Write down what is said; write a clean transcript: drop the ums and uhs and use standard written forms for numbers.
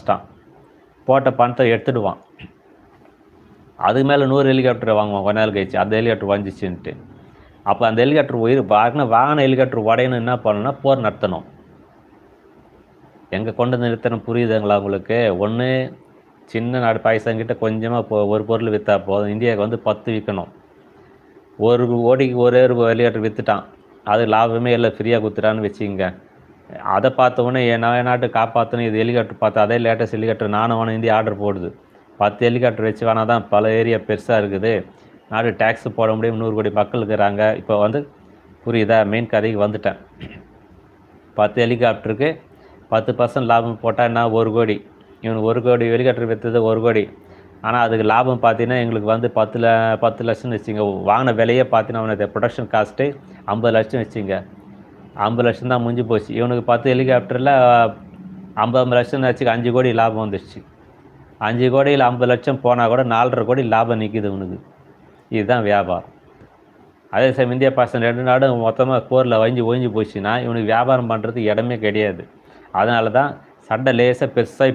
கஷ்டம். போட்ட பணத்தை எடுத்துடுவான். அதுக்கு மேலே 100 ஹெலிகாப்டர் வாங்குவான் கொஞ்ச நாள் கழிச்சு, அந்த ஹெலிகாப்டர் உடஞ்சிச்சுன்ட்டு. அப்போ அந்த ஹெலிகாப்டர் வாங்கின ஹெலிகாப்டர் உடையணும் என்ன பண்ணணும்னா போர் நடத்தணும். எங்கே கொண்டு வந்து நிறுத்தணும் புரியுதுங்களா உங்களுக்கு? ஒன்று சின்ன நாடு பாகிஸ்தான் கிட்ட கொஞ்சமாக ஒரு பொருள் விற்றா போதும், இந்தியாவுக்கு வந்து 10 விற்கணும். ஒரு கோடிக்கு ஒரே ஒரு ஹெலிகாப்டர் விற்றுட்டான், அது லாபமே இல்லை, ஃப்ரீயாக கொடுத்துட்டான்னு வச்சுக்கோங்க. அதை பார்த்தவொடனே என் நாட்டை காப்பாற்றணும், இது ஹெலிகாப்டர் பார்த்து அதே லேட்டஸ்ட் ஹெலிகாப்டர் நானும் வேணும் இந்தியா ஆர்டர் போடுது. 10 ஹெலிகாப்டர் வச்சு வேணா தான் பல ஏரியா பெருசாக இருக்குது, நாடு டேக்ஸ் போட முடியும், 100 கோடி மக்கள் இருக்கிறாங்க. இப்போ வந்து புரியுதா, மெயின் கதைக்கு வந்துட்டேன். 10 ஹெலிகாப்டருக்கு 10% லாபம் போட்டால் என்ன 1 கோடி. இவனுக்கு 1 கோடி ஹெலிகாப்டர் விற்றது 1 கோடி. ஆனால் அதுக்கு லாபம் பார்த்தீங்கன்னா எங்களுக்கு வந்து 10 லட்சம்னு வச்சுங்க. வாங்கின விலையே பார்த்தீங்கன்னா அவனுக்கு ப்ரொடக்ஷன் காஸ்ட்டு 50 லட்சம் வச்சுங்க. 50 லட்சம் தான் முடிஞ்சு போச்சு. இவனுக்கு 10 ஹெலிகாப்டரில் 50 லட்சம்னு வச்சுக்க 5 கோடி லாபம் வந்துடுச்சு. 5 கோடியில் 50 லட்சம் போனால் கூட 4.5 கோடி லாபம் நிற்கிது இவனுக்கு. இதுதான் வியாபாரம். அதே சமயம் இந்தியா பாகிஸ்தான் 2 நாடும் மொத்தமாக போரில் ஒழிஞ்சு போச்சுன்னா இவனுக்கு வியாபாரம் பண்ணுறதுக்கு இடமே கிடையாது. அதனால தான் சண்டை லேசாக பெருசாக